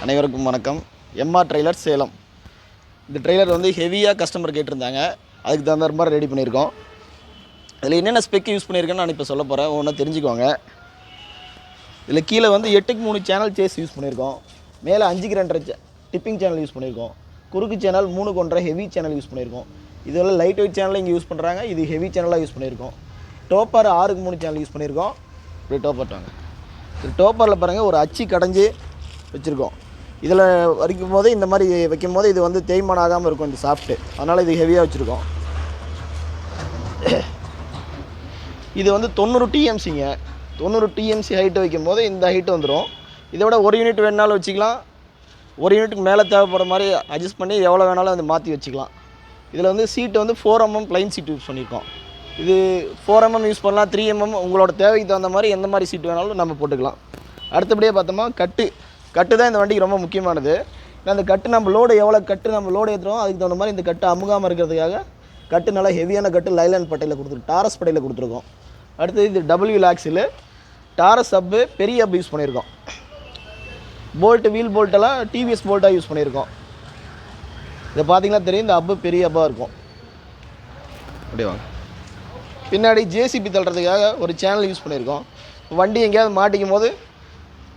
அனைவருக்கும் வணக்கம். MR trailer Salem. இந்த ட்ரெய்லர் வந்து ஹெவியாக கஸ்டமர் கேட்டிருந்தாங்க. அதுக்கு தகுந்த மாதிரி ரெடி பண்ணியிருக்கோம். இதில் என்னென்ன ஸ்பெக் யூஸ் பண்ணியிருக்கேன்னு நான் இப்போ சொல்ல போகிறேன். ஒன்றா தெரிஞ்சுக்கோங்க. இதில் கீழே வந்து 8க்கு 3 சேனல் சேஸ் யூஸ் பண்ணியிருக்கோம். மேலே 5க்கு 2.5 டிப்பிங் சேனல் யூஸ் பண்ணியிருக்கோம். குறுக்கு சேனல் 3க்கு 1.5 ஹெவி சேனல் யூஸ் பண்ணியிருக்கோம். இதெல்லாம் லைட் வெயிட் சேனலில் இங்கே யூஸ் பண்ணுறாங்க. இது ஹெவி சேனலாக யூஸ் பண்ணியிருக்கோம். டோப்பர் 6க்கு 3 சேனல் யூஸ் பண்ணியிருக்கோம். இப்படி டோப்பர் வாங்க. இது டோப்பரில் பாருங்கள், ஒரு அச்சு கடைஞ்சி வச்சுருக்கோம். இதில் வரைக்கும் போது இந்த மாதிரி வைக்கும் போது இது வந்து தேய்மானம் ஆகாமல் இருக்கும் இந்த சாஃப்ட்டு. அதனால் இது ஹெவியாக வச்சுருக்கோம். இது வந்து 90 டிஎம்சிங்க. 90 டிஎம்சி ஹைட்டு வைக்கும் போது இந்த ஹைட்டு வந்துடும். இதை விட 1 யூனிட் வேணாலும் வச்சுக்கலாம். 1 யூனிட்டுக்கு மேலே தேவைப்படுற மாதிரி அட்ஜஸ்ட் பண்ணி எவ்வளோ வேணாலும் வந்து மாற்றி வச்சுக்கலாம். இதில் வந்து சீட்டு வந்து 4mm ப்ளைன் சீட் யூஸ் பண்ணியிருக்கோம். இது 4mm யூஸ் பண்ணலாம், 3mm உங்களோட தேவைக்கு தகுந்த மாதிரி எந்த மாதிரி சீட்டு வேணாலும் நம்ம போட்டுக்கலாம். அடுத்தபடியாக பார்த்தோம்னா கட்டு தான் இந்த வண்டிக்கு ரொம்ப முக்கியமானது. அந்த கட்டு நம்ம லோடு எவ்வளோ கட்டு நம்ம லோடு ஏற்றுறோம் அதுக்கு தகுந்த மாதிரி இந்த கட்டு அமுகாமல் இருக்கிறதுக்காக கட்டு நல்லா ஹெவியான கட்டு லைலான் பட்டையில் கொடுத்துருக்கோம், டாரஸ் பட்டையில் கொடுத்துருக்கோம். அடுத்தது இது டபிள்யூ லாக்ஸில் டாரஸ் அப்பு பெரிய அப்பு யூஸ் பண்ணியிருக்கோம். போல்ட்டு வீல் போல்ட்டெல்லாம் டிவிஎஸ் போல்ட்டாக யூஸ் பண்ணியிருக்கோம். இதை பார்த்தீங்கன்னா தெரியும், இந்த அப்பு பெரிய அப்பாக இருக்கும். அப்படியே வாங்க. பின்னாடி ஜேசிபி தள்ளுறதுக்காக ஒரு சேனல் யூஸ் பண்ணியிருக்கோம். வண்டி எங்கேயாவது மாட்டிக்கும் போது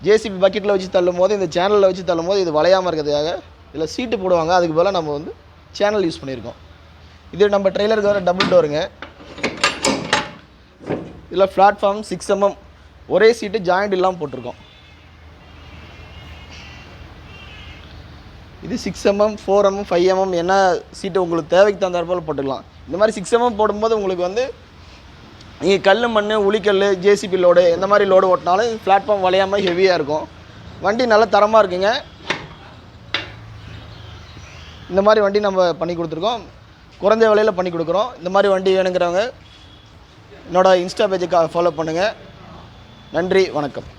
ஜேசிபி பக்கெட்டில் வச்சு தள்ளும் போது இந்த சேனலில் வச்சு தள்ளும் போது இது வளையாமல் இருக்கிறதுக்காக இதில் சீட்டு போடுவாங்க. அதுக்கு போல் நம்ம வந்து சேனல் யூஸ் பண்ணியிருக்கோம். இது நம்ம ட்ரெய்லருக்கு வர டபுள் டோருங்க. இதில் பிளாட்ஃபார்ம் 6mm ஒரே சீட்டு ஜாயிண்ட் இல்லாமல் போட்டிருக்கோம். இது 6mm 4mm 5mm என்ன சீட்டு உங்களுக்கு தேவைக்கு தகுந்த போல் போட்டுக்கலாம். இந்த மாதிரி 6mm போடும்போது உங்களுக்கு வந்து நீங்கள் கல் மண் உளிக்கல் ஜேசிபி லோடு எந்த மாதிரி லோடு ஓட்டினாலும் பிளாட்ஃபார்ம் வளையாமல் ஹெவியாக இருக்கும். வண்டி நல்ல தரமாக இருக்குங்க. இந்த மாதிரி வண்டி நம்ம பண்ணி கொடுத்துருக்கோம். குறைஞ்ச விலையில் பண்ணி கொடுக்குறோம். இந்த மாதிரி வண்டி வேணுங்கிறவங்க என்னோடய இன்ஸ்டா பேஜுக்கு ஃபாலோ பண்ணுங்கள். நன்றி, வணக்கம்.